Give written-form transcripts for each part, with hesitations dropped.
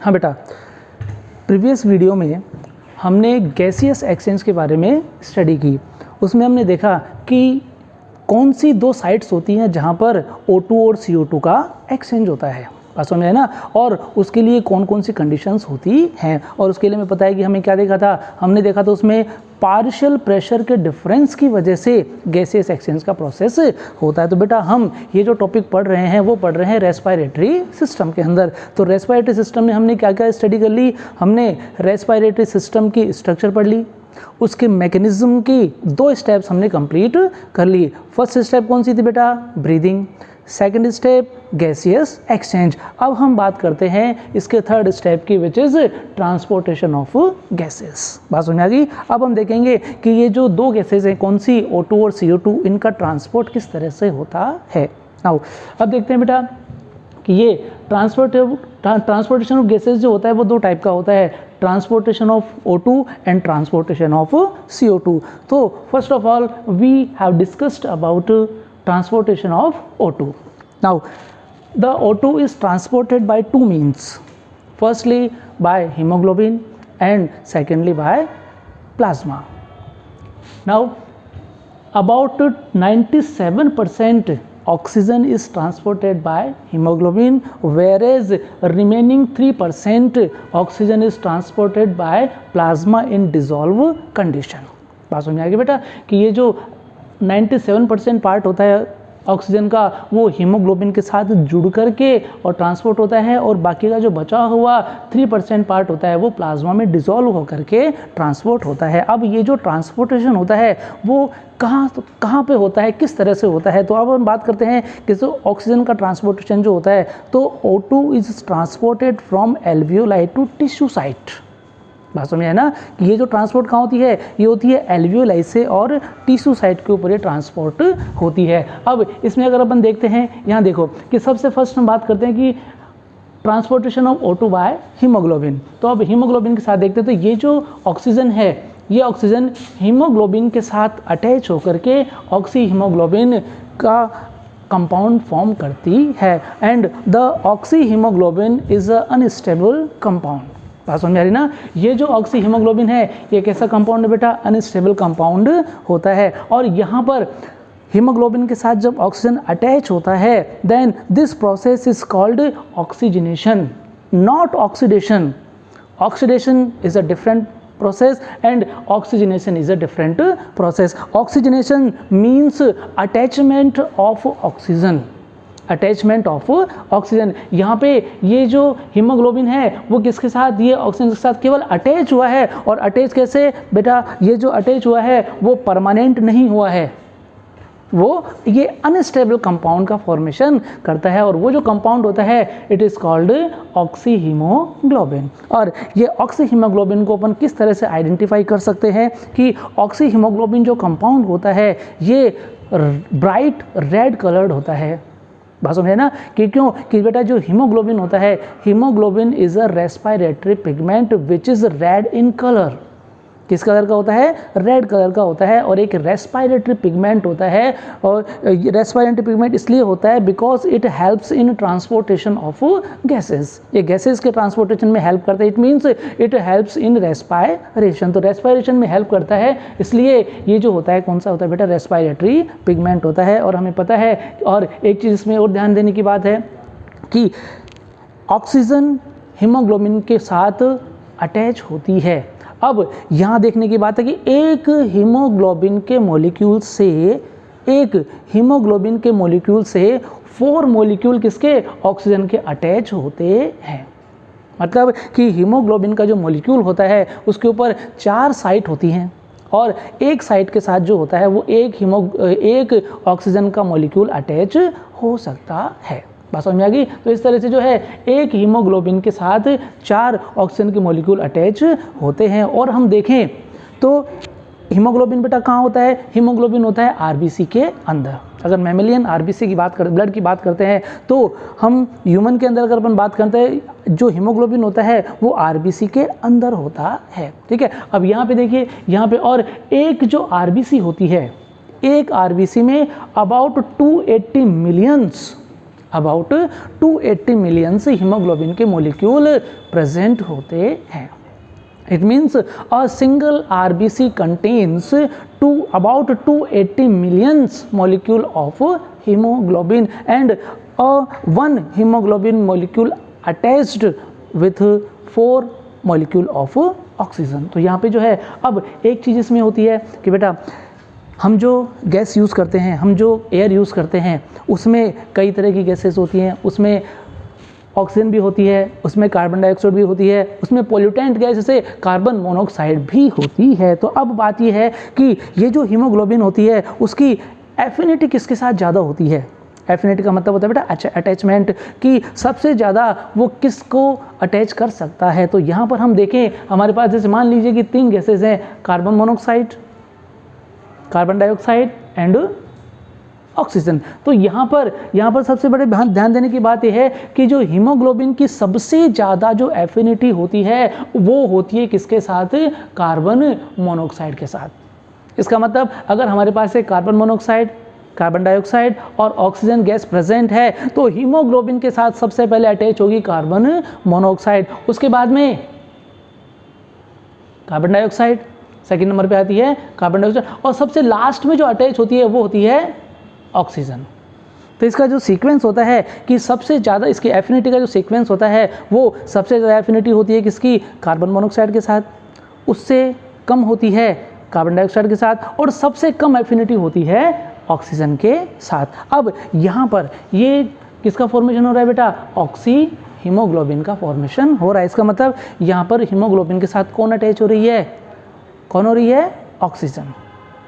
हाँ बेटा, previous video में हमने गैसियस एक्सचेंज के बारे में स्टडी की। उसमें हमने देखा कि कौन सी दो साइट्स होती हैं जहाँ पर O2 और CO2 का एक्सचेंज होता है, बात समझ में है ना, और उसके लिए कौन कौन सी कंडीशंस होती हैं। और उसके लिए हमें पता है कि हमें क्या देखा था, हमने देखा था उसमें पार्शियल प्रेशर के डिफरेंस की वजह से गैसियस एक्सचेंज का प्रोसेस होता है। तो बेटा हम ये जो टॉपिक पढ़ रहे हैं वो पढ़ रहे हैं रेस्पिरेटरी सिस्टम के अंदर। तो रेस्पिरेटरी सिस्टम में हमने क्या क्या स्टडी कर ली, हमने रेस्पिरेटरी सिस्टम की स्ट्रक्चर पढ़ ली, उसके मैकेनिज्म की 2 स्टेप्स हमने कंप्लीट कर ली। फर्स्ट स्टेप कौन सी थी बेटा, breathing, second step gaseous exchange. अब हम बात करते हैं इसके थर्ड स्टेप की, which is transportation of gases. बात समझ आ गई। अब हम देखेंगे कि ये जो 2 गैसेस हैं, कौन सी, O2 और CO2, इनका ट्रांसपोर्ट किस तरह से होता है। नाउ अब देखते हैं बेटा कि ये ट्रांसपोर्टेशन ऑफ गैसेस जो होता है वो 2 टाइप का होता है, transportation of O2 and transportation of CO2। तो first of all we have discussed about transportation of O2. Now the O2 is transported by 2 means, firstly by hemoglobin and secondly by plasma. Now about 97% oxygen is transported by hemoglobin, whereas remaining 3% oxygen is transported by plasma in dissolved condition. बात समझ आ गई बेटा कि ये जो 97% part होता है oxygen का वो हीमोग्लोबिन के साथ जुड़ करके और ट्रांसपोर्ट होता है, और बाकी का जो बचा हुआ 3% पार्ट होता है वो प्लाज्मा में डिसॉल्व होकर के ट्रांसपोर्ट होता है। अब ये जो ट्रांसपोर्टेशन होता है वो कहाँ पे होता है, किस तरह से होता है। तो अब हम बात करते हैं कि जो ऑक्सीजन का ट्रांसपोर्टेशन जो होता है, तो O2 is transported from alveoli to tissue site. बात समझ है ना कि ये जो ट्रांसपोर्ट कहाँ होती है, ये होती है एल्वियोलाई से और टिश्यू साइट के ऊपर ये ट्रांसपोर्ट होती है। अब इसमें अगर अपन देखते हैं, यहाँ देखो कि सबसे फर्स्ट हम बात करते हैं कि transportation of O2 by haemoglobin. तो अब हीमोग्लोबिन के साथ देखते हैं, तो ये जो ऑक्सीजन है, ये ऑक्सीजन हीमोग्लोबिन के साथ अटैच होकर के ऑक्सी हीमोग्लोबिन का कंपाउंड फॉर्म करती है, and the oxy haemoglobin is a unstable compound. बात समझ आ रही ना। ये जो ऑक्सी हीमोग्लोबिन है ये कैसा कंपाउंड है बेटा, अनस्टेबल कंपाउंड होता है। और यहाँ पर हीमोग्लोबिन के साथ जब ऑक्सीजन अटैच होता है, then this process is called oxygenation, not oxidation. Oxidation is a different process and oxygenation is a different process. Oxygenation means attachment of oxygen, attachment of oxygen. यहाँ पे ये जो हीमोग्लोबिन है वो किसके साथ, ये ऑक्सीजन के साथ केवल अटैच हुआ है। और अटैच कैसे बेटा, ये जो अटैच हुआ है वो परमानेंट नहीं हुआ है, वो ये अनस्टेबल कंपाउंड का फॉर्मेशन करता है, और वो जो कंपाउंड होता है it is called oxy haemoglobin. और ये ऑक्सी हीमोग्लोबिन को अपन किस तरह से आइडेंटिफाई कर सकते हैं कि ऑक्सी हीमोग्लोबिन जो कंपाउंड होता है ये ब्राइट रेड कलर्ड होता है। बात समझे ना कि क्यों, कि बेटा जो हीमोग्लोबिन होता है, haemoglobin is a respiratory pigment which is red in colour. किस कलर का होता है, रेड कलर का होता है, और एक रेस्पिरेटरी पिगमेंट होता है। और रेस्पिरेटरी पिगमेंट इसलिए होता है because it helps in transportation of gases. ये गैसेस के ट्रांसपोर्टेशन में हेल्प करता है, it means it helps in respiration. तो रेस्पायरेशन में हेल्प करता है, इसलिए ये जो होता है कौन सा होता है बेटा, रेस्पिरेटरी पिगमेंट होता है। और हमें पता है, और एक चीज़ इसमें और ध्यान देने की बात है कि ऑक्सीजन हीमोग्लोबिन के साथ अटैच होती है। अब यहाँ देखने की बात है कि एक हीमोग्लोबिन के मॉलिक्यूल से 4 मॉलिक्यूल किसके, ऑक्सीजन के अटैच होते हैं। मतलब कि हीमोग्लोबिन का जो मॉलिक्यूल होता है उसके ऊपर 4 साइट होती हैं, और एक साइट के साथ जो होता है वो एक ऑक्सीजन का मॉलिक्यूल अटैच हो सकता है। बात समझ में आ गई। तो इस तरह से जो है एक हीमोग्लोबिन के साथ 4 ऑक्सीजन के मॉलिक्यूल अटैच होते हैं। और हम देखें तो हीमोग्लोबिन बेटा कहाँ होता है, हीमोग्लोबिन होता है आरबीसी के अंदर। अगर मैमेलियन आरबीसी की बात ब्लड की बात करते हैं, तो हम ह्यूमन के अंदर अगर अपन बात करते हैं, जो हीमोग्लोबिन होता है वो आरबीसी के अंदर होता है। ठीक है। अब यहाँ पे देखिए, यहाँ पे और एक जो आरबीसी होती है, एक आरबीसी में about 280 millions about 280 millions haemoglobin के मॉलिक्यूल प्रेजेंट होते हैं। It means a single RBC contains about 280 millions molecule of hemoglobin and one hemoglobin molecule attached with 4 molecule of oxygen। तो यहाँ पे जो है अब एक चीज़ इसमें होती है कि बेटा हम जो गैस यूज़ करते हैं, हम जो एयर यूज़ करते हैं, उसमें कई तरह की गैसेस होती हैं, उसमें ऑक्सीजन भी होती है, उसमें कार्बन डाइऑक्साइड भी होती है, उसमें पोल्यूटेंट गैस जैसे कार्बन मोनोऑक्साइड भी होती है। तो अब बात यह है कि ये जो हीमोग्लोबिन होती है उसकी एफिनिटी किसके साथ ज़्यादा होती है। एफिनिटी का मतलब होता है बेटा अटैचमेंट, कि सबसे ज़्यादा वो किसको अटैच कर सकता है। तो यहाँ पर हम देखें, हमारे पास जैसे मान लीजिए कि 3 गैसेज हैं, carbon monoxide, carbon dioxide and oxygen. तो यहाँ पर सबसे बड़े ध्यान देने की बात यह है कि जो हीमोग्लोबिन की सबसे ज़्यादा जो एफिनिटी होती है वो होती है किसके साथ, कार्बन मोनोऑक्साइड के साथ। इसका मतलब अगर हमारे पास एक कार्बन मोनोऑक्साइड, कार्बन डाइऑक्साइड और ऑक्सीजन गैस प्रेजेंट है तो हीमोग्लोबिन के साथ सबसे पहले अटैच होगी कार्बन मोनोऑक्साइड, उसके बाद में कार्बन डाइऑक्साइड, सेकंड नंबर पे आती है कार्बन डाइऑक्साइड, और सबसे लास्ट में जो अटैच होती है वो होती है ऑक्सीजन। तो इसका जो सीक्वेंस होता है कि सबसे ज़्यादा इसकी एफिनिटी का जो सीक्वेंस होता है वो सबसे ज़्यादा एफिनिटी होती है किसकी, कार्बन मोनोऑक्साइड के साथ, उससे कम होती है कार्बन डाइऑक्साइड के साथ, और सबसे कम एफिनिटी होती है ऑक्सीजन के साथ। अब यहाँ पर ये किसका फॉर्मेशन हो रहा है बेटा, ऑक्सी हीमोग्लोबिन का फॉर्मेशन हो रहा है। इसका मतलब यहाँ पर हीमोग्लोबिन के साथ कौन अटैच हो रही है, कौन हो रही है, ऑक्सीजन।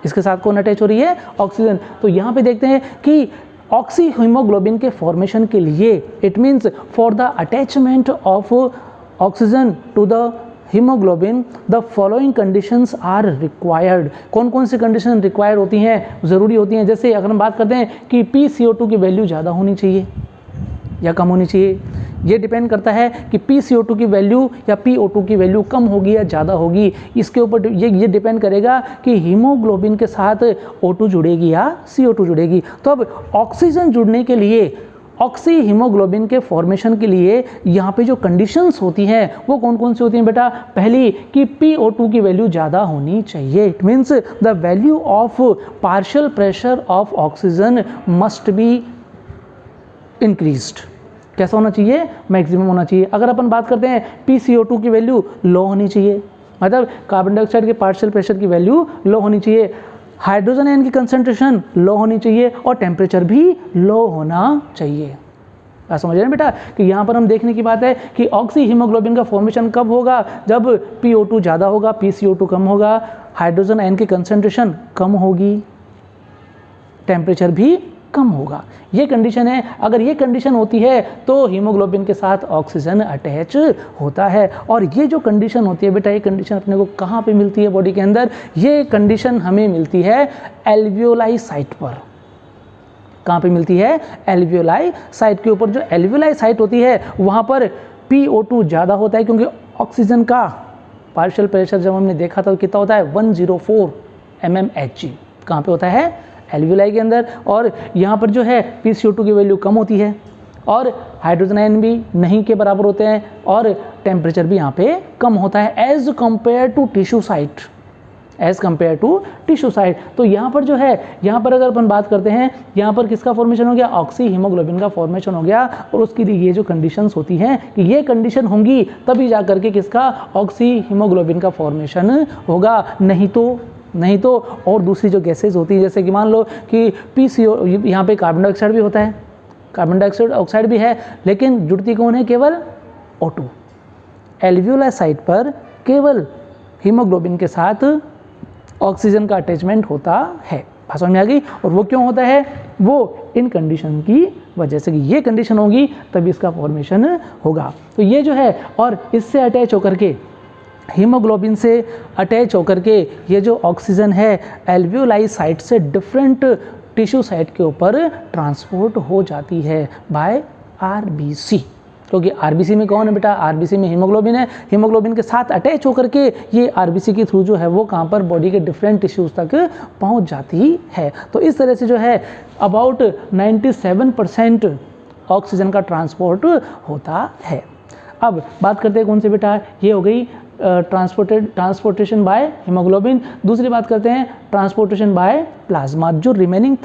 इसके साथ कौन अटैच हो रही है, ऑक्सीजन। तो यहाँ पे देखते हैं कि ऑक्सी हीमोग्लोबिन के फॉर्मेशन के लिए it means for the attachment of oxygen to the haemoglobin the following conditions are required. कौन कौन सी कंडीशन रिक्वायर्ड होती हैं, ज़रूरी होती हैं। जैसे अगर हम बात करते हैं कि PCO2 की वैल्यू ज़्यादा होनी चाहिए या कम होनी चाहिए, ये डिपेंड करता है कि PCO2 की वैल्यू या PO2 की वैल्यू कम होगी या ज़्यादा होगी। इसके ऊपर ये डिपेंड करेगा कि हीमोग्लोबिन के साथ O2 जुड़ेगी या CO2 जुड़ेगी। तो अब ऑक्सीजन जुड़ने के लिए, ऑक्सी हीमोग्लोबिन के फॉर्मेशन के लिए यहाँ पे जो कंडीशंस होती हैं वो कौन कौन सी होती हैं बेटा, पहली कि PO2 की वैल्यू ज़्यादा होनी चाहिए। It means the value of partial pressure of oxygen must be increased. कैसा होना चाहिए, मैक्सिमम होना चाहिए। अगर अपन बात करते हैं PCO2 की वैल्यू लो होनी चाहिए, मतलब कार्बन डाइऑक्साइड के पार्शियल प्रेशर की वैल्यू लो होनी चाहिए, हाइड्रोजन आयन की कंसंट्रेशन लो होनी चाहिए और टेम्परेचर भी लो होना चाहिए। आप समझ रहे हैं बेटा कि यहाँ पर हम देखने की बात है कि ऑक्सी हीमोग्लोबिन का फॉर्मेशन कब होगा, जब PO2 ज़्यादा होगा, PCO2 कम होगा, हाइड्रोजन आयन की कंसंट्रेशन कम होगी, टेम्परेचर भी कम होगा। ये कंडीशन है। अगर ये कंडीशन होती है तो हीमोग्लोबिन के साथ ऑक्सीजन अटैच होता है। और ये जो कंडीशन होती है बेटा, ये कंडीशन अपने को कहाँ पे मिलती है बॉडी के अंदर, ये कंडीशन हमें मिलती है एल्वियोलाई साइट पर। कहाँ पे मिलती है, एल्वियोलाई साइट के ऊपर। जो एल्वियोलाई साइट होती है वहाँ पर PO2 ज़्यादा होता है, क्योंकि ऑक्सीजन का पार्शियल प्रेशर जब हमने देखा था कितना होता है, 104 mmHg। कहाँ पे होता है, एल्वियोलाई के अंदर। और यहाँ पर जो है PCO2 की वैल्यू कम होती है और हाइड्रोजन आयन भी नहीं के बराबर होते हैं और टेम्परेचर भी यहाँ पे कम होता है as compare to tissue site, as compare to tissue site. तो यहाँ पर जो है, यहाँ पर अगर अपन बात करते हैं, यहाँ पर किसका फॉर्मेशन हो गया, ऑक्सी हीमोग्लोबिन का फॉर्मेशन हो गया। और उसके लिए ये जो कंडीशंस होती हैं कि ये कंडीशन होंगी तभी जा करके किसका, ऑक्सी हीमोग्लोबिन का फॉर्मेशन होगा। नहीं तो और दूसरी जो गैसेज होती हैं, जैसे कि मान लो कि PCO, यहाँ पे कार्बन डाइऑक्साइड भी होता है, कार्बन डाइऑक्साइड ऑक्साइड भी है, लेकिन जुड़ती कौन है, केवल O2। एल्वियोलाई साइट पर केवल हीमोग्लोबिन के साथ ऑक्सीजन का अटैचमेंट होता है। बात समझ में आ गई। और वो क्यों होता है, वो इन कंडीशन की वजह से, कि ये कंडीशन होगी तभी इसका फॉर्मेशन होगा। तो ये जो है, और इससे अटैच होकर के, हीमोग्लोबिन से अटैच होकर के ये जो ऑक्सीजन है एल्वियोलाई साइट से डिफरेंट टिश्यू साइट के ऊपर ट्रांसपोर्ट हो जाती है बाय RBC। क्योंकि RBC में कौन है बेटा, RBC में हीमोग्लोबिन है। हीमोग्लोबिन के साथ अटैच होकर के ये RBC के थ्रू जो है वो कहाँ पर, बॉडी के डिफरेंट टिश्यूज़ तक पहुँच जाती है। तो इस तरह से जो है अबाउट 97% ऑक्सीजन का ट्रांसपोर्ट होता है। अब बात करते हैं कौन से बेटा, ये हो गई ट्रांसपोर्टेशन बाय हीमोग्लोबिन। दूसरी बात करते हैं ट्रांसपोर्टेशन बाय प्लाज्मा। जो रिमेनिंग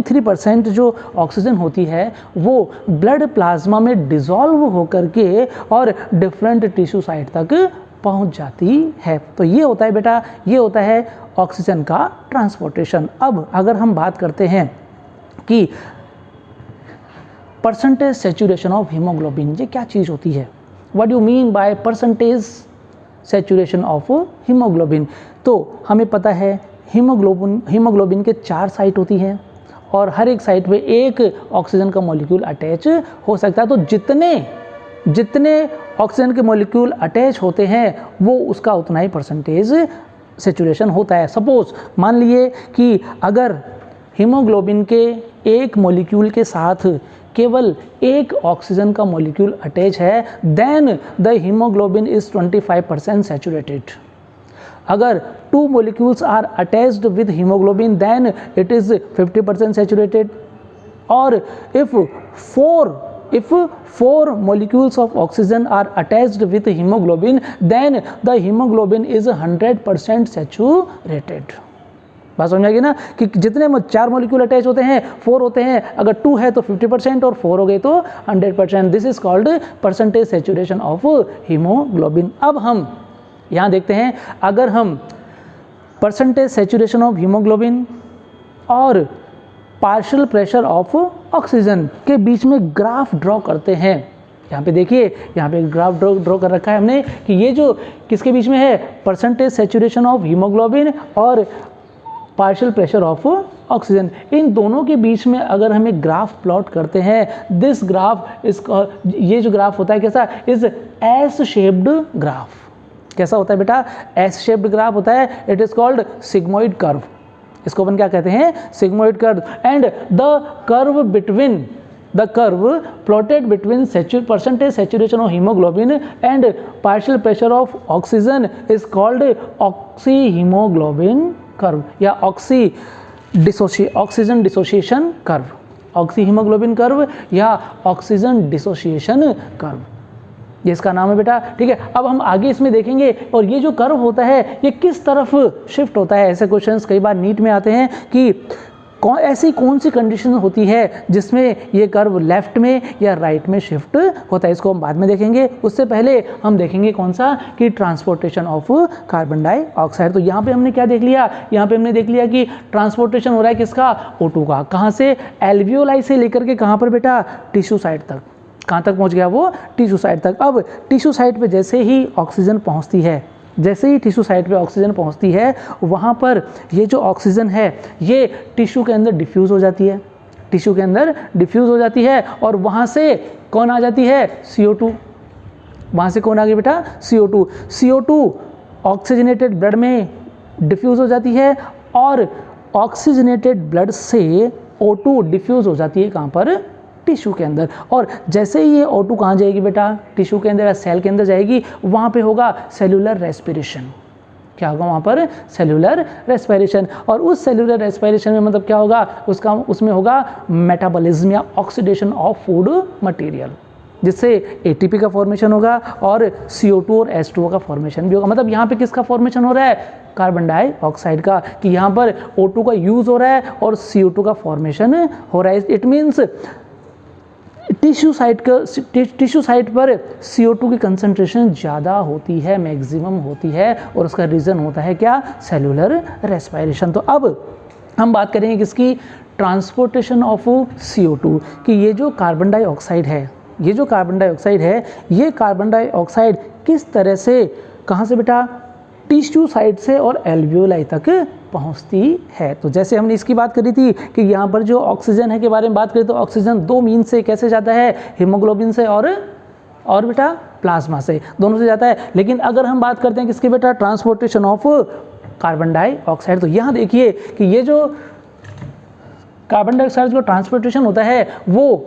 3% जो ऑक्सीजन होती है वो ब्लड प्लाज्मा में डिसॉल्व होकर के और डिफरेंट टिश्यू साइट तक पहुंच जाती है। तो ये होता है बेटा, ये होता है ऑक्सीजन का ट्रांसपोर्टेशन। अब अगर हम बात करते हैं कि परसेंटेज सेचुरेशन ऑफ हीमोग्लोबिन, ये क्या चीज़ होती है, what you mean by percentage saturation of haemoglobin. तो हमें पता है हीमोग्लोबिन के 4 साइट होती हैं और हर एक साइट पे एक ऑक्सीजन का मॉलिक्यूल अटैच हो सकता है। तो जितने ऑक्सीजन के मॉलिक्यूल अटैच होते हैं वो उसका उतना ही परसेंटेज सेचुरेशन होता है। सपोज मान लिए कि अगर हीमोग्लोबिन के एक मॉलिक्यूल के साथ केवल एक ऑक्सीजन का मॉलिक्यूल अटैच है, then the haemoglobin is 25% saturated. अगर 2 molecules are attached with hemoglobin, then it is 50% saturated. Or if 4 molecules of oxygen are attached with hemoglobin, then the hemoglobin is 100% saturated. बात समझ आएगी ना कि जितने 4 molecule attach होते हैं 4 होते हैं, अगर 2 है तो 50% और 4 हो गए तो 100%। This is called percentage saturation of haemoglobin. अब हम यहाँ देखते हैं, अगर हम परसेंटेज सेचुरेशन ऑफ हीमोग्लोबिन और पार्शियल प्रेशर ऑफ ऑक्सीजन के बीच में ग्राफ ड्रॉ करते हैं। यहाँ पे देखिए, यहाँ पे ग्राफ ड्रॉ कर रखा है हमने कि ये जो किसके बीच में है, परसेंटेज सेचुरेशन ऑफ हीमोग्लोबिन और पार्शियल प्रेशर ऑफ ऑक्सीजन, इन दोनों के बीच में अगर हम एक ग्राफ प्लॉट करते हैं, दिस ग्राफ ये जो ग्राफ होता है कैसा, इज एस शेप्ड ग्राफ। कैसा होता है बेटा, एस शेप्ड ग्राफ होता है। It is called sigmoid curve. इसको अपन क्या कहते हैं, sigmoid curve. And the curve plotted between percentage saturation of haemoglobin and partial pressure of oxygen is called oxy haemoglobin curve या oxygen dissociation curve, oxy haemoglobin curve या oxygen dissociation curve, ये इसका नाम है बेटा। ठीक है, अब हम आगे इसमें देखेंगे और ये जो कर्व होता है ये किस तरफ शिफ्ट होता है। ऐसे क्वेश्चंस कई बार नीट में आते हैं कि ऐसी कौन सी कंडीशन होती है जिसमें ये कर्व लेफ्ट में या राइट में शिफ्ट होता है, इसको हम बाद में देखेंगे। उससे पहले हम देखेंगे कौन सा, कि ट्रांसपोर्टेशन ऑफ कार्बन डाइऑक्साइड। तो यहाँ पे हमने क्या देख लिया, यहाँ पे हमने देख लिया कि ट्रांसपोर्टेशन हो रहा है किसका, O2 का। कहाँ से, एल्वियोलाई से लेकर के कहाँ पर बेटा, टिश्यू साइट तक। कहाँ तक पहुँच गया वो, टिश्यू साइट तक। अब टिश्यू साइट पे जैसे ही ऑक्सीजन पहुँचती है, जैसे ही टिश्यू साइट पे ऑक्सीजन पहुँचती है, वहाँ पर ये जो ऑक्सीजन है ये टिश्यू के अंदर डिफ्यूज़ हो जाती है, टिश्यू के अंदर डिफ्यूज़ हो जाती है और वहाँ से कौन आ जाती है, CO2। वहाँ से कौन आ गई बेटा, CO2। CO2 ऑक्सीजनेटेड ब्लड में डिफ्यूज़ हो जाती है और ऑक्सीजनेटेड ब्लड से O2 डिफ्यूज़ हो जाती है कहाँ पर, टिश्यू के अंदर। और जैसे ही ये O2 कहाँ जाएगी बेटा, टिश्यू के अंदर या सेल के अंदर जाएगी, वहाँ पे होगा सेलुलर रेस्पिरेशन। क्या होगा वहाँ पर, सेलुलर रेस्पिरेशन। और उस सेलुलर रेस्पिरेशन में मतलब क्या होगा, उसमें होगा मेटाबॉलिज्म या ऑक्सीडेशन ऑफ फूड मटेरियल, जिससे ATP का फॉर्मेशन होगा और CO2 और H2O का फॉर्मेशन भी होगा। मतलब यहाँ पे किसका फॉर्मेशन हो रहा है, कार्बन डाइऑक्साइड का, कि यहाँ पर O2 का यूज़ हो रहा है और CO2 का फॉर्मेशन हो रहा है। इट मीन्स टिश्यू साइट पर CO2 की कंसंट्रेशन ज़्यादा होती है, मैक्सिमम होती है, और उसका रीज़न होता है क्या, सेलुलर रेस्पिरेशन। तो अब हम बात करेंगे किसकी, ट्रांसपोर्टेशन ऑफ CO2, कि ये जो कार्बन डाइऑक्साइड है, ये कार्बन डाइऑक्साइड किस तरह से, कहाँ से बेटा, टिश्यू साइट से और एल्वियोलाई तक पहुंचती है। तो जैसे हमने इसकी बात करी थी कि यहाँ पर जो ऑक्सीजन है के बारे में बात करें, तो ऑक्सीजन 2 मीन से कैसे जाता है, हीमोग्लोबिन से और बेटा प्लाज्मा से, दोनों से जाता है। लेकिन अगर हम बात करते हैं किसके बेटा, ट्रांसपोर्टेशन ऑफ कार्बन डाइऑक्साइड, तो यहाँ देखिए कि ये जो कार्बन डाइऑक्साइड का ट्रांसपोर्टेशन होता है वो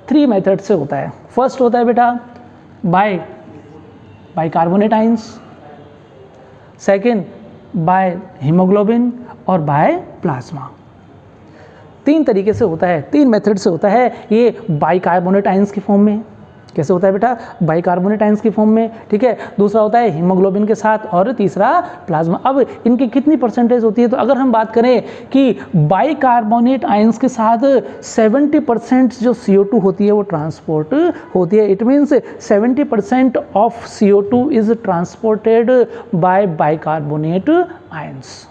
3 मेथड से होता है। फर्स्ट होता है बेटा bicarbonate, second by haemoglobin और बाय प्लाज्मा। तीन तरीके से होता है, तीन मेथड से होता है ये बाइकार्बोनेट आयंस की फॉर्म में। कैसे होता है बेटा? बाइकार्बोनेट आयंस की फॉर्म में, ठीक है। दूसरा होता है हीमोग्लोबिन के साथ और तीसरा प्लाज्मा। अब इनकी कितनी परसेंटेज होती है? तो अगर हम बात करें कि बाइकार्बोनेट आयंस के साथ 70% जो CO2 होती है वो ट्रांसपोर्ट होती है। It means 70% of CO2 is transported by bicarbonate ions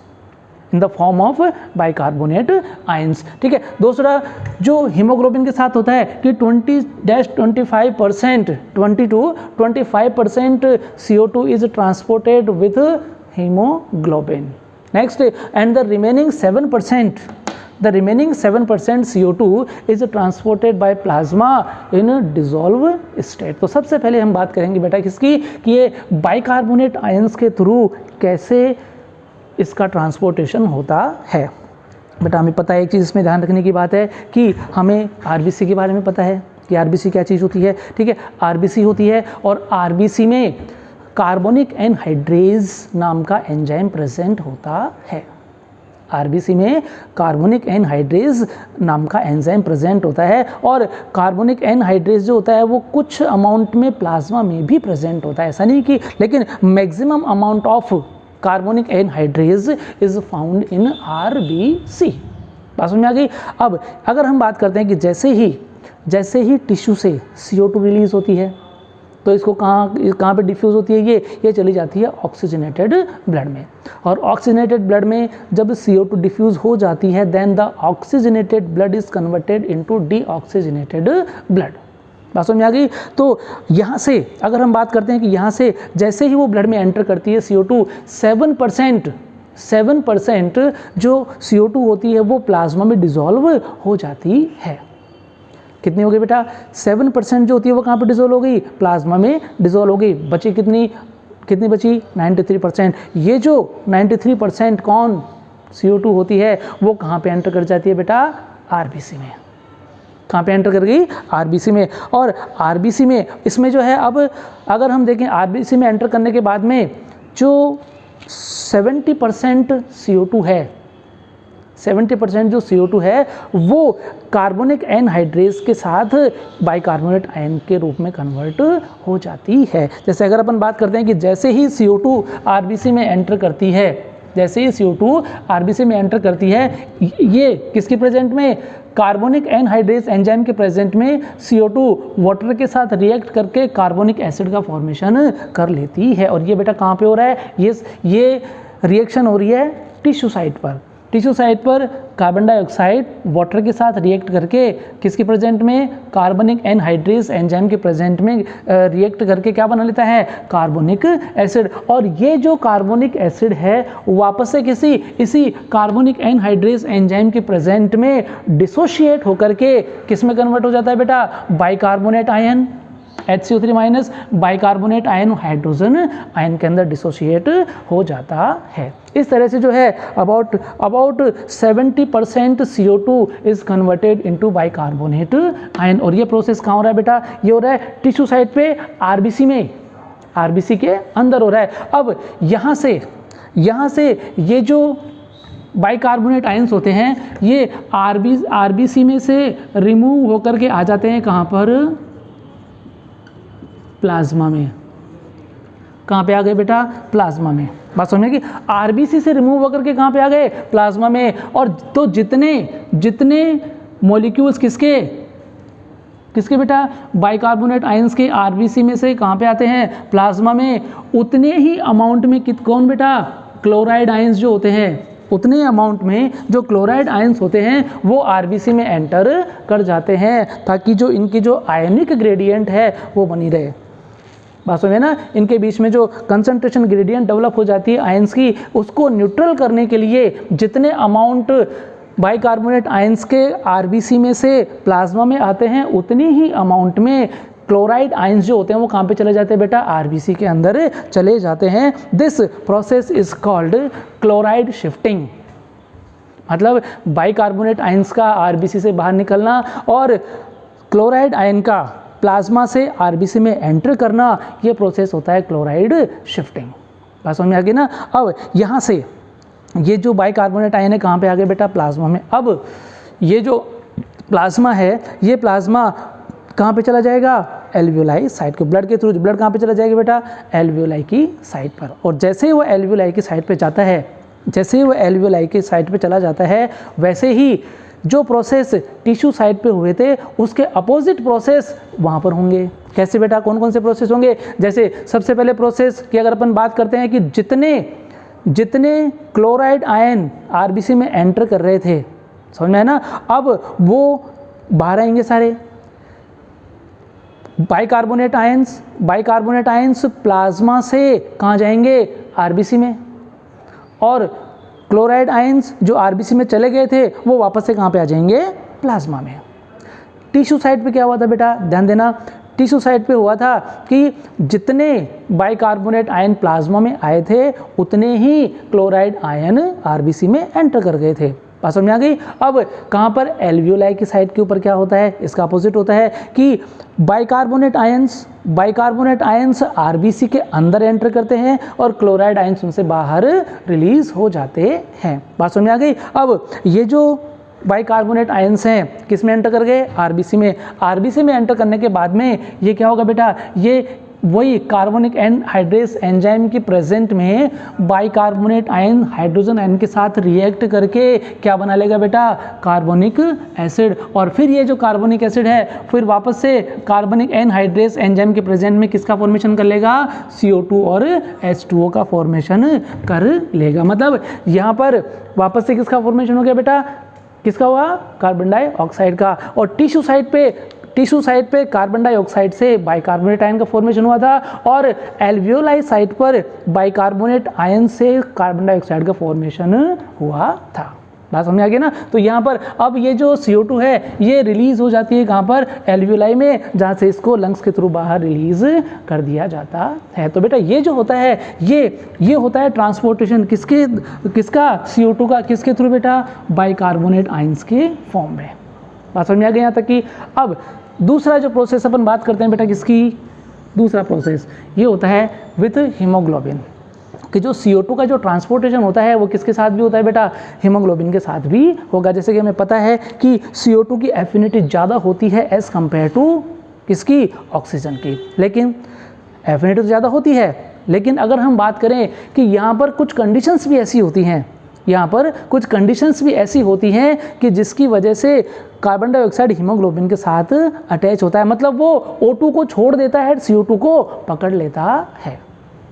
in the form of bicarbonate ions, ठीक है। दूसरा जो हीमोग्लोबिन के साथ होता है कि 20-25% 20 to 25% CO2 is transported with hemoglobin. Next, and the remaining 7% CO2 is transported by plasma in dissolved state. तो सबसे पहले हम बात करेंगे बेटा किसकी, कि ये बाइकार्बोनेट आयंस के थ्रू कैसे इसका ट्रांसपोर्टेशन होता है। बेटा हमें पता है एक चीज़ इसमें ध्यान रखने की बात है कि हमें आरबीसी के बारे में पता है कि आरबीसी क्या चीज़ होती है, ठीक है। आरबीसी होती है और आरबीसी में कार्बोनिक एनहाइड्रेज नाम का एंजाइम प्रेजेंट होता है। आरबीसी में कार्बोनिक एनहाइड्रेज नाम का एंजाइम प्रेजेंट होता है और कार्बोनिक एनहाइड्रेज जो होता है वो कुछ अमाउंट में प्लाज्मा में भी प्रेजेंट होता है, ऐसा नहीं कि, लेकिन maximum amount of carbonic anhydrase is found in RBC. बात समझ में आ गई? अब अगर हम बात करते हैं कि जैसे ही टिश्यू से CO2 रिलीज होती है तो इसको कहाँ पे डिफ्यूज़ होती है? ये चली जाती है ऑक्सीजनेटेड ब्लड में, और ऑक्सीजनेटेड ब्लड में जब CO2 डिफ्यूज़ हो जाती है then the oxygenated blood is converted into deoxygenated blood. बात समझ में आ गई? तो यहाँ से अगर हम बात करते हैं कि यहाँ से जैसे ही वो ब्लड में एंटर करती है CO2, 7% जो CO2 होती है वो प्लाज्मा में डिसॉल्व हो जाती है। कितनी हो गई बेटा? 7% जो होती है वो कहाँ पर डिसॉल्व हो गई? प्लाज्मा में डिसॉल्व हो गई। बची कितनी बची? 93%। ये जो 93% कौन CO2 होती है वो कहाँ पे एंटर कर जाती है बेटा? आरबीसी में। कहाँ पे एंटर कर गई? आरबीसी में। और आरबीसी में इसमें जो है, अब अगर हम देखें आरबीसी में एंटर करने के बाद में जो 70% CO2 है, 70% जो CO2 है वो कार्बोनिक एनहाइड्रेज के साथ बाइकार्बोनेट आयन के रूप में कन्वर्ट हो जाती है। जैसे अगर अपन बात करते हैं कि जैसे ही CO2 आरबीसी में एंटर करती है, जैसे ही CO2 आरबीसी में एंटर करती है, ये किसके प्रेजेंट में? कार्बोनिक एनहाइड्रेज एंजाइम के प्रेजेंट में CO2 वाटर के साथ रिएक्ट करके कार्बोनिक एसिड का फॉर्मेशन कर लेती है। और ये बेटा कहाँ पे हो रहा है? ये रिएक्शन हो रही है टिश्यू साइट पर। टिश्यू साइट पर कार्बन डाइऑक्साइड वाटर के साथ रिएक्ट करके किसके प्रेजेंट में? कार्बोनिक एनहाइड्रेज एंजाइम के प्रेजेंट में रिएक्ट करके क्या बना लेता है? Carbonic acid. और ये जो कार्बोनिक एसिड है वापस से इसी कार्बोनिक एनहाइड्रेज एंजाइम के प्रेजेंट में डिसोशिएट होकर के किस में कन्वर्ट हो जाता है बेटा? Bicarbonate ion HCO3 minus bicarbonate ion hydrogen ion के अंदर डिसोशिएट हो जाता है। इस तरह से जो है about 70% CO2 is converted into bicarbonate ion. और ये प्रोसेस कहाँ हो रहा है बेटा? ये हो रहा है टिश्यू साइट पे आरबीसी में, आरबीसी के अंदर हो रहा है। अब यहाँ से ये जो बाइकार्बोनेट आयंस होते हैं ये आरबीसी में से रिमूव होकर के आ जाते हैं कहाँ पर? प्लाज्मा में। कहाँ पे आ गए बेटा? प्लाज्मा में। बात समझ में कि आरबीसी से रिमूव होकर के कहाँ पे आ गए? प्लाज्मा में। और तो जितने मॉलिक्यूल्स किसके बेटा? बाइकार्बोनेट आयंस के आरबीसी में से कहाँ पे आते हैं? प्लाज्मा में। उतने ही अमाउंट में कौन बेटा? क्लोराइड आयंस जो होते हैं, उतने अमाउंट में जो क्लोराइड आयंस होते हैं वो आरबीसी में एंटर कर जाते हैं ताकि जो इनकी जो आयनिक ग्रेडियंट है वो बनी रहे। बात समझे ना? इनके बीच में जो कंसंट्रेशन ग्रेडियंट डेवलप हो जाती है आयंस की, उसको न्यूट्रल करने के लिए जितने अमाउंट बाइकार्बोनेट आयंस के आरबीसी में से प्लाज्मा में आते हैं उतनी ही अमाउंट में क्लोराइड आयंस जो होते हैं वो कहाँ पे चले जाते हैं बेटा? आरबीसी के अंदर चले जाते हैं। This process is called chloride shifting. मतलब बाइकार्बोनेट आयंस का आरबीसी से बाहर निकलना और क्लोराइड आयन का प्लाज्मा से आरबीसी में एंटर करना, ये प्रोसेस होता है क्लोराइड शिफ्टिंग। बात समझ में आ गई ना? अब यहाँ से ये जो बाइकार्बोनेट आयन है कहाँ पे आ गए बेटा? प्लाज्मा में। अब ये जो प्लाज्मा है, ये प्लाज्मा कहाँ पे चला जाएगा? एल्वियोलाई साइट को, ब्लड के थ्रू। ब्लड कहाँ पे चला जाएगा बेटा? एल्वियोलाई की साइट पर। और जैसे ही वो एल्वियोलाई की साइट पे जाता है, जैसे ही वो एल्वियोलाई की साइट पे चला जाता है, वैसे ही जो प्रोसेस टिश्यू साइट पे हुए थे उसके अपोजिट प्रोसेस वहाँ पर होंगे। कैसे बेटा? कौन कौन से प्रोसेस होंगे? जैसे सबसे पहले प्रोसेस की अगर अपन बात करते हैं कि जितने क्लोराइड आयन आरबीसी में एंटर कर रहे थे, समझ में है ना, अब वो बाहर आएंगे सारे। बाइकार्बोनेट आयंस प्लाज्मा से कहाँ जाएंगे? आरबीसी में। और क्लोराइड आयंस जो आरबीसी में चले गए थे वो वापस से कहाँ पे आ जाएंगे? प्लाज्मा में। टिश्यू साइट पे क्या हुआ था बेटा? ध्यान देना, टिश्यू साइट पे हुआ था कि जितने बाइकार्बोनेट आयन प्लाज्मा में आए थे उतने ही क्लोराइड आयन आरबीसी में एंटर कर गए थे। बात समझ में आ गई? अब कहाँ पर? एल्वियोलाई की साइट के ऊपर क्या होता है? इसका अपोजिट होता है कि बाइकार्बोनेट आयंस आरबीसी के अंदर एंटर करते हैं और क्लोराइड आयंस उनसे बाहर रिलीज हो जाते हैं। बात समझ में आ गई? अब ये जो बाइकार्बोनेट आयंस हैं किस में एंटर कर गए? आरबीसी में। आरबीसी में एंटर करने के बाद में ये क्या होगा बेटा? ये वही कार्बोनिक एनहाइड्रेस एंजाइम की प्रेजेंट में बाइकार्बोनेट आयन हाइड्रोजन आयन के साथ रिएक्ट करके क्या बना लेगा बेटा? Carbonic acid. और फिर ये जो कार्बोनिक एसिड है फिर वापस से कार्बोनिक एनहाइड्रेस एंजाइम के प्रेजेंट में किसका फॉर्मेशन कर लेगा? CO2 और H2O का फॉर्मेशन कर लेगा। मतलब यहाँ पर वापस से किसका फॉर्मेशन हो गया बेटा? किसका हुआ? कार्बन डाइऑक्साइड का। और टिश्यू साइट पे कार्बन डाइऑक्साइड से बाइकार्बोनेट आयन का फॉर्मेशन हुआ था और एल्वियोलाई साइट पर बाइकार्बोनेट आयन से कार्बन डाइऑक्साइड का फॉर्मेशन हुआ था। बात समझ आ गई ना? तो यहाँ पर अब ये जो CO2 है ये रिलीज हो जाती है कहाँ पर? एल्वियोलाई में, जहाँ से इसको लंग्स के थ्रू बाहर रिलीज कर दिया जाता है। तो बेटा ये जो होता है ये होता है ट्रांसपोर्टेशन किसका? CO2 का। किसके थ्रू बेटा? बाइकार्बोनेट आयंस के फॉर्म में। बात समझ में आ गई यहाँ तक कि? अब दूसरा जो प्रोसेस अपन बात करते हैं बेटा किसकी? दूसरा प्रोसेस ये होता है विथ हीमोग्लोबिन, कि जो CO2 का जो ट्रांसपोर्टेशन होता है वो किसके साथ भी होता है बेटा? हीमोग्लोबिन के साथ भी होगा। जैसे कि हमें पता है कि CO2 की एफिनिटी ज़्यादा होती है एज कंपेयर टू किसकी? ऑक्सीजन की। लेकिन एफिनिटी तो ज़्यादा होती है, लेकिन अगर हम बात करें कि यहाँ पर कुछ कंडीशंस भी ऐसी होती हैं कि जिसकी वजह से कार्बन डाइऑक्साइड हीमोग्लोबिन के साथ अटैच होता है। मतलब वो O2 को छोड़ देता है, CO2 को पकड़ लेता है।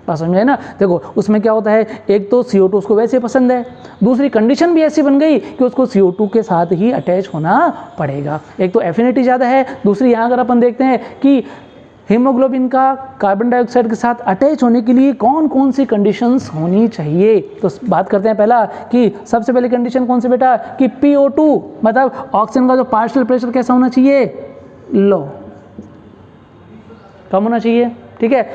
बात समझ में है ना? देखो उसमें क्या होता है, एक तो CO2 उसको वैसे पसंद है, दूसरी कंडीशन भी ऐसी बन गई कि उसको CO2 के साथ ही अटैच होना पड़ेगा। एक तो एफिनिटी ज़्यादा है, दूसरी यहाँ अगर अपन देखते हैं कि हीमोग्लोबिन का कार्बन डाइऑक्साइड के साथ अटैच होने के लिए कौन कौन सी कंडीशंस होनी चाहिए। तो बात करते हैं पहला कि सबसे पहले कंडीशन कौन सी बेटा? कि PO2 मतलब ऑक्सीजन का जो पार्शियल प्रेशर कैसा होना चाहिए? लो, कम होना चाहिए। ठीक है।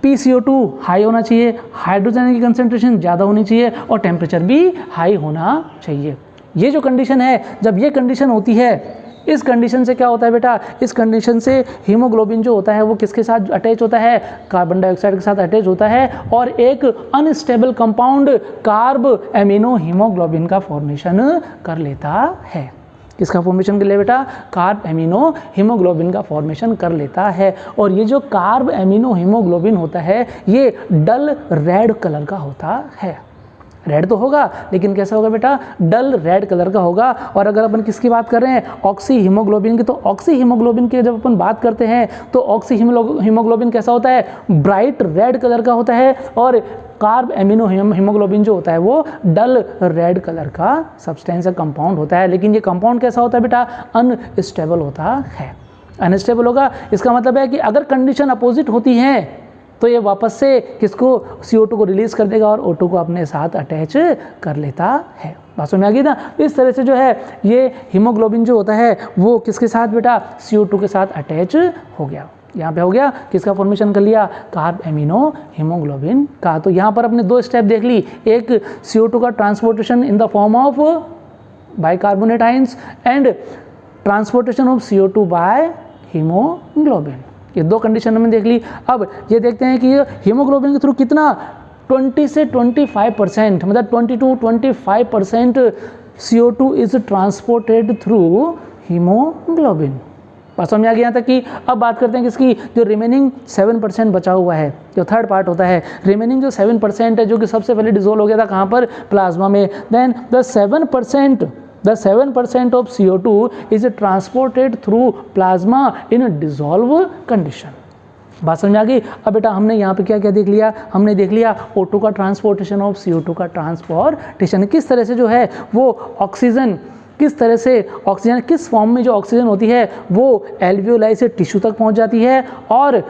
PCO2 हाई होना चाहिए, हाइड्रोजन की कंसेंट्रेशन ज़्यादा होनी चाहिए और टेम्परेचर भी हाई होना चाहिए। ये जो कंडीशन है, जब ये कंडीशन होती है, इस कंडीशन से क्या होता है बेटा? इस कंडीशन से हीमोग्लोबिन जो होता है वो किसके साथ अटैच होता है? कार्बन डाइऑक्साइड के साथ अटैच होता है और एक unstable compound carb amino haemoglobin का फॉर्मेशन कर लेता है। किसका फॉर्मेशन कर ले बेटा? कार्ब एमिनो हीमोग्लोबिन का फॉर्मेशन कर लेता है। और ये जो कार्ब एमिनो हीमोग्लोबिन होता है ये डल रेड कलर का होता है। रेड तो होगा लेकिन कैसा होगा बेटा? डल रेड कलर का होगा। और अगर अपन किसकी बात कर रहे हैं? ऑक्सी हीमोग्लोबिन की, तो ऑक्सी हीमोग्लोबिन की जब अपन बात करते हैं तो ऑक्सी हीमोग्लोबिन कैसा होता है? ब्राइट रेड कलर का होता है। और कार्ब एमिनो हीमोग्लोबिन जो होता है वो डल रेड कलर का सब्सटेंस या कंपाउंड होता है। लेकिन ये कंपाउंड कैसा होता है बेटा? अनस्टेबल होता है। अनस्टेबल होगा, इसका मतलब है कि अगर कंडीशन अपोजिट होती है तो ये वापस से किसको? CO2 को रिलीज कर देगा और O2 को अपने साथ अटैच कर लेता है। बात समझ में आ गई ना? इस तरह से जो है ये हीमोग्लोबिन जो होता है वो किसके साथ बेटा? CO2 के साथ अटैच हो गया। यहाँ पे हो गया, किसका फॉर्मेशन कर लिया? कार्ब एमिनो हीमोग्लोबिन का। तो यहाँ पर अपने दो स्टेप देख ली, एक CO2 का transportation in the form of bicarbonate ions and transportation of CO2 by haemoglobin. ये दो कंडीशन हमने देख ली। अब ये देखते हैं कि हीमोग्लोबिन के थ्रू कितना 20 से 25% मतलब 22-25% CO2 is transported through haemoglobin. बात समझ आ गया यहाँ तक कि अब बात करते हैं किसकी, जो रिमेनिंग 7% बचा हुआ है, जो थर्ड पार्ट होता है, रिमेनिंग जो 7% है जो कि सबसे पहले डिसोल्व हो गया था कहाँ पर, प्लाज्मा में, then the 7% of CO2 is transported through plasma in a dissolved condition। बात समझ आ गई। अब बेटा हमने यहाँ पे क्या क्या देख लिया, हमने देख लिया O2 का ट्रांसपोर्टेशन ऑफ CO2 का ट्रांसपोर्टेशन, किस तरह से जो है वो ऑक्सीजन, किस तरह से ऑक्सीजन किस फॉर्म में जो ऑक्सीजन होती है वो एल्वियोलाई से टिश्यू तक पहुँच जाती है, और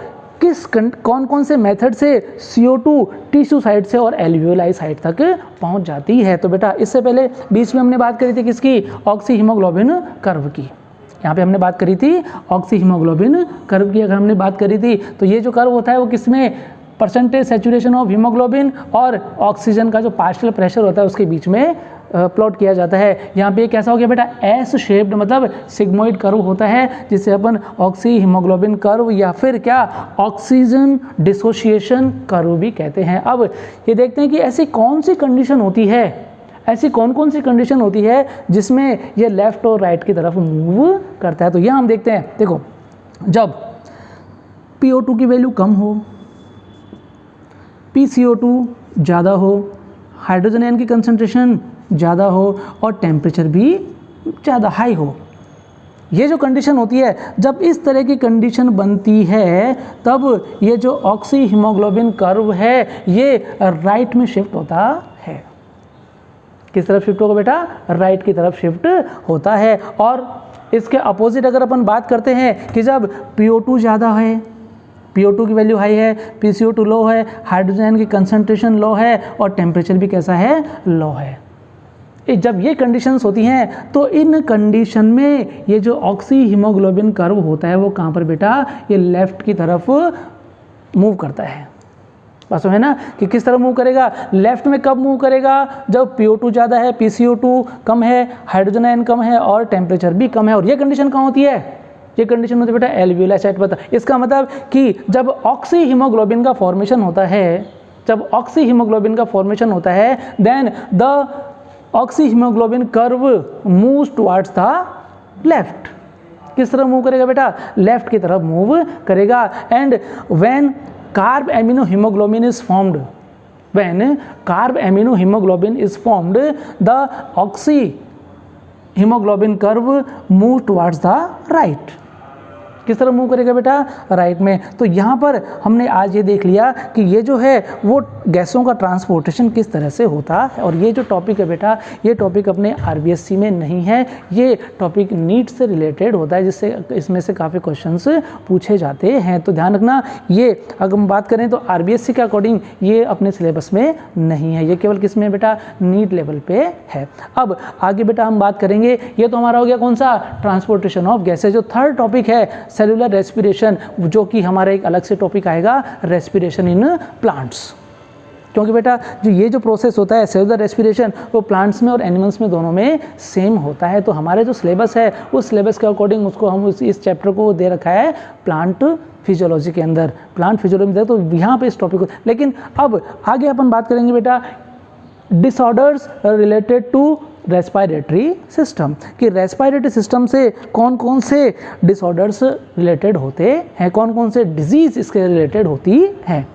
कौन कौन से मेथड से CO2 टिश्यू साइड से और एल्वियोलाई साइड तक पहुंच जाती है। तो बेटा इससे पहले बीच में हमने बात करी थी किसकी, ऑक्सी हीमोग्लोबिन कर्व की। यहाँ पे हमने बात करी थी ऑक्सी हीमोग्लोबिन कर्व की। अगर हमने बात करी थी तो ये जो कर्व होता है वो किसमें, परसेंटेज सेचुरेशन ऑफ हीमोग्लोबिन और ऑक्सीजन का जो पार्शियल प्रेशर होता है उसके बीच में प्लॉट किया जाता है। यहाँ पे कैसा हो गया बेटा, एस शेप्ड मतलब सिग्मोइड कर्व होता है जिसे अपन ऑक्सी हीमोग्लोबिन कर्व या फिर क्या ऑक्सीजन डिसोसिएशन कर्व भी कहते हैं। अब ये देखते हैं कि ऐसी कौन सी कंडीशन होती है, ऐसी कौन कौन सी कंडीशन होती है जिसमें ये लेफ्ट और राइट की तरफ मूव करता है। तो यहाँ हम देखते हैं, देखो जब PO2 की वैल्यू कम हो, PCO2 ज़्यादा हो, हाइड्रोजन आयन की कंसंट्रेशन ज़्यादा हो और टेम्परेचर भी ज़्यादा हाई हो, ये जो कंडीशन होती है, जब इस तरह की कंडीशन बनती है तब ये जो ऑक्सी हीमोग्लोबिन कर्व है ये राइट में शिफ्ट होता है। किस तरफ शिफ्ट होगा बेटा, राइट की तरफ शिफ्ट होता है। और इसके अपोजिट अगर अपन बात करते हैं कि जब PO2 ज़्यादा है, PO2 की वैल्यू हाई है, PCO2 लो है, हाइड्रोजन की कंसंट्रेशन लो है और टेम्परेचर भी कैसा है, लो है, जब ये कंडीशंस होती हैं तो इन कंडीशन में ये जो ऑक्सी हीमोग्लोबिन कर्व होता है वो कहाँ पर बेटा, ये लेफ्ट की तरफ मूव करता है। बस है ना कि किस तरह मूव करेगा, लेफ्ट में कब मूव करेगा, जब PO2 ज़्यादा है, PCO2 कम है, हाइड्रोजन आयन कम है और टेम्परेचर भी कम है। और ये कंडीशन कहाँ होती है, ये कंडीशन होती है बेटा एल्वियोलाई साइड पर। इसका मतलब कि जब ऑक्सी हीमोग्लोबिन का फॉर्मेशन होता है, जब ऑक्सी हीमोग्लोबिन का फॉर्मेशन होता है, then the oxy haemoglobin curve moves towards the left. किस तरह मूव करेगा बेटा, लेफ्ट की तरफ मूव करेगा। And when carb amino haemoglobin is formed, when carb amino haemoglobin is formed, the oxy haemoglobin curve move towards the right. किस तरह move करेगा बेटा, राइट में। तो यहाँ पर हमने आज ये देख लिया कि ये जो है वो गैसों का ट्रांसपोर्टेशन किस तरह से होता है। और ये जो टॉपिक है बेटा, ये टॉपिक अपने RBSC में नहीं है, ये टॉपिक नीट से रिलेटेड होता है, जिससे इसमें से काफ़ी क्वेश्चंस पूछे जाते हैं। तो ध्यान रखना, ये अगर हम बात करें तो RBSC के अकॉर्डिंग ये अपने सिलेबस में नहीं है, ये केवल किस में बेटा, नीट लेवल पे है। अब आगे बेटा हम बात करेंगे, ये तो हमारा हो गया कौन सा, ट्रांसपोर्टेशन ऑफ गैसेज। जो थर्ड टॉपिक है सेलुलर रेस्पिरेशन, जो कि हमारा एक अलग से टॉपिक आएगा, रेस्पिरेशन इन प्लांट्स। क्योंकि बेटा जो ये जो प्रोसेस होता है सेलुलर रेस्पिरेशन, वो प्लांट्स में और एनिमल्स में दोनों में सेम होता है। तो हमारे जो सिलेबस है उस सिलेबस के अकॉर्डिंग उसको हम इस चैप्टर को दे रखा है प्लांट फिजियोलॉजी के अंदर, प्लांट फिजियोलॉजी में। तो यहाँ पे इस टॉपिक को, लेकिन अब आगे अपन बात करेंगे बेटा disorders related to respiratory system, कि रेस्पिरेटरी सिस्टम से कौन कौन से डिसऑर्डर्स रिलेटेड होते हैं, कौन कौन से डिजीज इसके रिलेटेड होती हैं।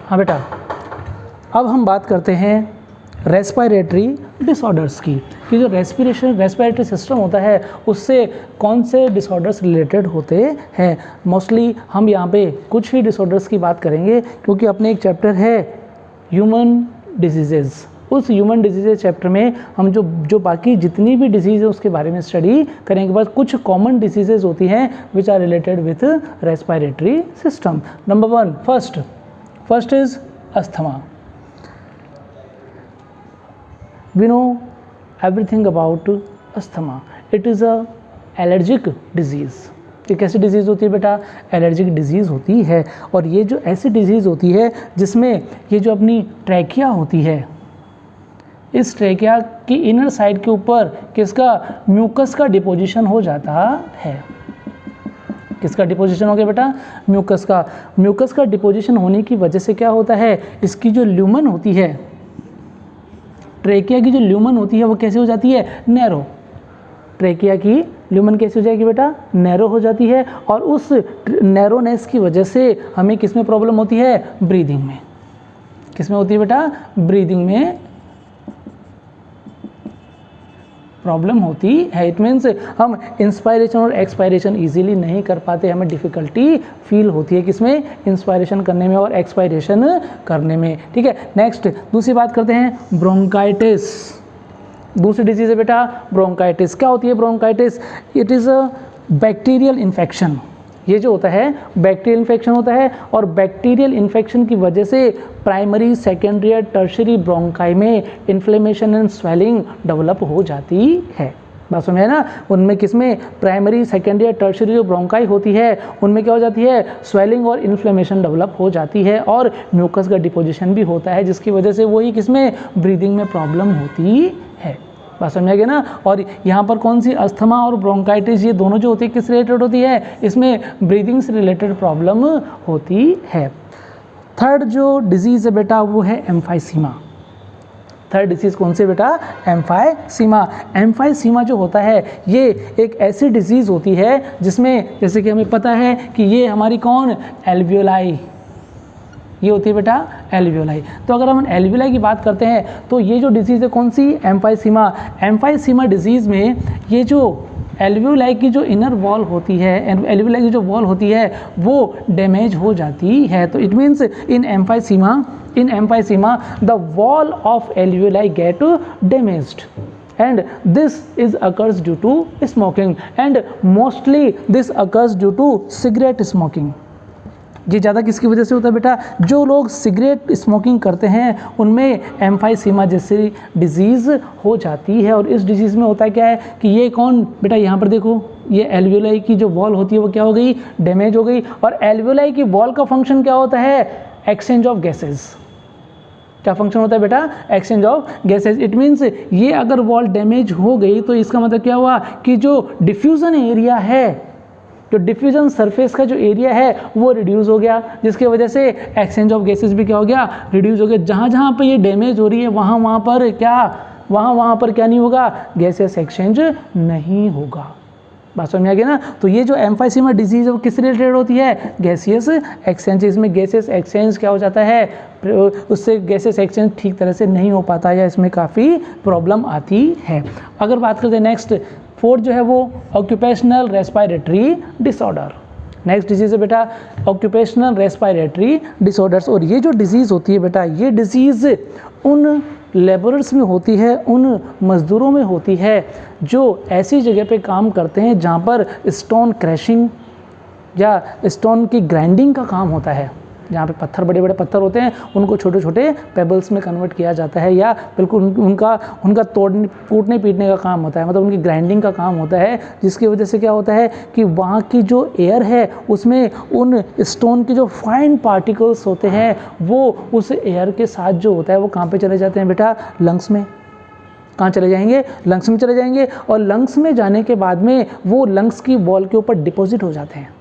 हाँ बेटा, अब हम बात करते हैं रेस्पिरेटरी डिसऑर्डर्स की, कि जो रेस्पिरेटरी सिस्टम होता है उससे कौन से डिसऑर्डर्स रिलेटेड होते हैं। मोस्टली हम यहाँ पे कुछ ही डिसऑर्डर्स की बात करेंगे, क्योंकि अपने एक चैप्टर है ह्यूमन डिजीजेज़, उस ह्यूमन डिजीजेज चैप्टर में हम जो बाकी जितनी भी डिजीज़ है उसके बारे में स्टडी करेंगे। बस कुछ कॉमन डिजीजेज होती हैं which are related with respiratory system. Number 1 first is asthma. We know everything about asthma. It is a allergic disease. ये कैसी डिजीज़ होती है बेटा, एलर्जिक डिजीज़ होती है। और ये जो ऐसी डिजीज़ होती है जिसमें ये जो अपनी ट्रैकिया होती है, इस ट्रेकिया की इनर साइड के ऊपर किसका, म्यूकस का डिपोजिशन हो जाता है। किसका डिपोजिशन हो गया बेटा, म्यूकस का। म्यूकस का डिपोजिशन होने की वजह से क्या होता है, इसकी जो ल्यूमन होती है, ट्रेकिया की जो ल्यूमन होती है वो कैसे हो जाती है, नैरो। ट्रेकिया की ल्यूमन कैसे हो जाएगी बेटा, नैरो हो जाती है। और उस नैरोनेस की वजह से हमें किस में प्रॉब्लम होती है, ब्रीदिंग में। किस में होती है बेटा, ब्रीदिंग में प्रॉब्लम होती है। इट मीन्स हम इंस्पायरेशन और एक्सपायरेशन इजीली नहीं कर पाते, हमें डिफ़िकल्टी फील होती है किसमें, इंस्पायरेशन करने में और एक्सपायरेशन करने में। ठीक है, नेक्स्ट दूसरी बात करते हैं, ब्रोंकाइटिस। दूसरी डिजीज़ है बेटा ब्रोंकाइटिस। क्या होती है bronchitis, it is a bacterial infection. ये जो होता है बैक्टीरियल इन्फेक्शन होता है, और बैक्टीरियल इन्फेक्शन की वजह से प्राइमरी, सेकेंडरी और टर्शरी ब्रोंकाई में इन्फ्लेमेशन एंड स्वेलिंग डेवलप हो जाती है। बात समझ है ना, उनमें किसमें, प्राइमरी, सेकेंडरी और टर्शरी जो ब्रोंकाई होती है उनमें क्या हो जाती है, स्वेलिंग और इन्फ्लेमेशन डेवलप हो जाती है, और म्यूकस का डिपोजिशन भी होता है, जिसकी वजह से वही किसमें, ब्रीदिंग में प्रॉब्लम होती है। बात समझ गया ना। और यहाँ पर कौन सी, अस्थमा और ब्रोंकाइटिस, ये दोनों जो होती है किस रिलेटेड होती है, इसमें ब्रीदिंग से रिलेटेड प्रॉब्लम होती है। थर्ड जो डिजीज़ है बेटा वो है एम्फाइसीमा। थर्ड डिजीज़ कौन सी बेटा, एम्फाइसीमा। एम्फाइसीमा जो होता है ये एक ऐसी डिजीज़ होती है जिसमें, जैसे कि हमें पता है कि ये हमारी कौन, एल्वियोलाई, ये होती है बेटा एल्वियोलाई। तो अगर हम एल्वियोलाई की बात करते हैं तो ये जो डिजीज़ है कौन सी, एम्फाइसीमा। एम्फाइसीमा डिजीज़ में ये जो एल्वियोलाई की जो इनर वॉल होती है, एल्वियोलाई की जो वॉल होती है वो डैमेज हो जाती है। तो it means in emphysema the wall of alveoli get damaged, and this is occurs due to smoking, and mostly this occurs due to cigarette smoking। ये ज़्यादा किसकी वजह से होता है बेटा, जो लोग सिगरेट स्मोकिंग करते हैं उनमें एम्फाइसीमा जैसी डिजीज़ हो जाती है। और इस डिजीज़ में होता क्या है कि ये कौन बेटा, यहाँ पर देखो ये एल्वियोलाई की जो वॉल होती है वो क्या हो गई, डैमेज हो गई। और एल्वियोलाई की वॉल का फंक्शन क्या होता है, एक्सचेंज ऑफ गैसेज। क्या फंक्शन होता है बेटा, exchange of gases. It means ये अगर वॉल डैमेज हो गई तो इसका मतलब क्या हुआ कि जो डिफ्यूज़न एरिया है, जो डिफ्यूजन सरफेस का जो एरिया है वो रिड्यूस हो गया, जिसकी वजह से एक्सचेंज ऑफ गैसेस भी क्या हो गया, रिड्यूस हो गया। जहाँ जहाँ पर ये डैमेज हो रही है वहाँ पर क्या नहीं होगा, गैसेस एक्सचेंज नहीं होगा। बात समझ में आ गया ना। तो ये जो एम्फाइसीमा डिजीज़ है वो किस रिलेटेड होती है, गैसियस एक्सचेंज। इसमें गैसेस एक्सचेंज क्या हो जाता है, उससे गैसेस एक्सचेंज ठीक तरह से नहीं हो पाता या इसमें काफ़ी प्रॉब्लम आती है। अगर बात करते हैं नेक्स्ट, फोर्थ जो है वो occupational respiratory disorder. Next disease है बेटा ऑक्यूपेशनल रेस्पिरेटरी डिसऑर्डर्स। और ये जो डिजीज़ होती है बेटा, ये डिजीज़ उन लेबरर्स में होती है, उन मज़दूरों में होती है जो ऐसी जगह पे काम करते हैं जहाँ पर स्टोन क्रैशिंग या स्टोन की ग्राइंडिंग का काम होता है, जहाँ पे पत्थर, बड़े बड़े पत्थर होते हैं उनको छोटे छोटे पेबल्स में कन्वर्ट किया जाता है, या बिल्कुल उनका तोड़ने, कूटने पीटने का काम होता है, मतलब उनकी ग्राइंडिंग का काम होता है। जिसकी वजह से क्या होता है कि वहाँ की जो एयर है उसमें उन स्टोन के जो फाइन पार्टिकल्स होते हैं वो उस एयर के साथ जो होता है वो कहाँ पे चले जाते हैं बेटा, लंग्स में। कहाँ चले जाएंगे, लंग्स में चले जाएंगे। और लंग्स में जाने के बाद में वो लंग्स की वॉल के ऊपर डिपॉजिट हो जाते हैं।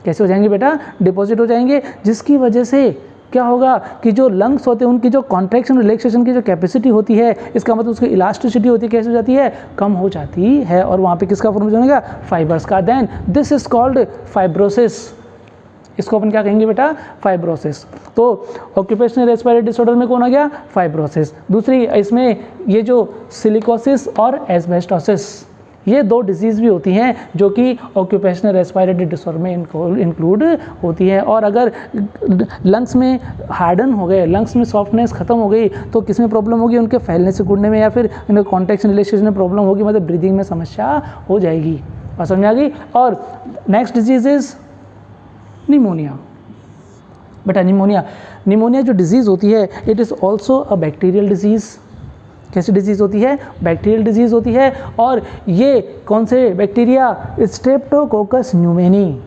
कैसे हो जाएंगे बेटा, डिपॉजिट हो जाएंगे, जिसकी वजह से क्या होगा कि जो लंग्स होते हैं उनकी जो कॉन्ट्रैक्शन रिलैक्सेशन की जो कैपेसिटी होती है, इसका मतलब उसकी इलास्टिसिटी होती है, कैसे हो जाती है, कम हो जाती है। और वहाँ पे किसका फॉर्मेशन होगा, फाइबर्स का। Then this is called fibrosis. इसको अपन क्या कहेंगे बेटा, फाइब्रोसिस। तो ऑक्यूपेशनल रेस्पिरेटरी डिसऑर्डर में कौन आ गया, फाइब्रोसिस। दूसरी इसमें ये जो सिलिकोसिस और एस्बेस्टोसिस, ये दो डिजीज़ भी होती हैं जो कि ऑक्यूपेशनल रेस्पिरेटरी डिसऑर्डर में इंक्लूड होती है। और अगर लंग्स में हार्डन हो गए, लंग्स में सॉफ्टनेस खत्म हो गई तो किस में प्रॉब्लम होगी, उनके फैलने से घुटने में या फिर इनके कॉन्ट्रैक्शन रिलैक्सेशन में प्रॉब्लम होगी, मतलब ब्रीदिंग में समस्या हो जाएगी। बात समझ आ गई। और नेक्स्ट डिजीज़ इज निमोनिया। बेटा निमोनिया जो डिजीज़ होती है it is also a bacterial disease. कैसी डिजीज़ होती है, बैक्टीरियल डिजीज़ होती है। और ये कौन से bacteria, Streptococcus pneumoniae.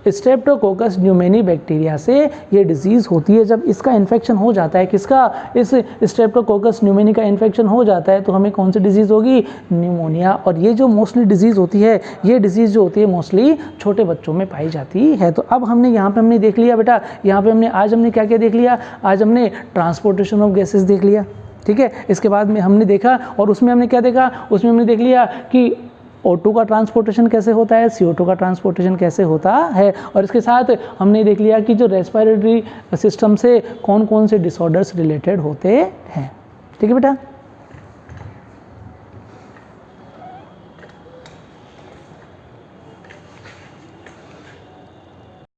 Streptococcus pneumoniae bacteria से ये डिजीज़ होती है। जब इसका इन्फेक्शन हो जाता है, किसका, इस स्ट्रेप्टोकोकस न्यूमोनी का इन्फेक्शन हो जाता है तो हमें कौन सी डिजीज़ होगी, न्यूमोनिया। और ये जो मोस्टली डिजीज़ होती है, ये डिजीज़ जो होती है मोस्टली छोटे बच्चों में पाई जाती है। तो अब हमने यहाँ पे हमने देख लिया बेटा, यहाँ पे हमने आज हमने क्या क्या देख लिया, आज हमने ट्रांसपोर्टेशन ऑफ गैसेस देख लिया, ठीक है। इसके बाद में हमने देखा, और उसमें हमने क्या देखा, उसमें हमने देख लिया कि O2 का ट्रांसपोर्टेशन कैसे होता है, CO2 का ट्रांसपोर्टेशन कैसे होता है, और इसके साथ हमने देख लिया कि जो रेस्पिरेटरी सिस्टम से कौन कौन से डिसऑर्डर्स रिलेटेड होते हैं। ठीक है बेटा।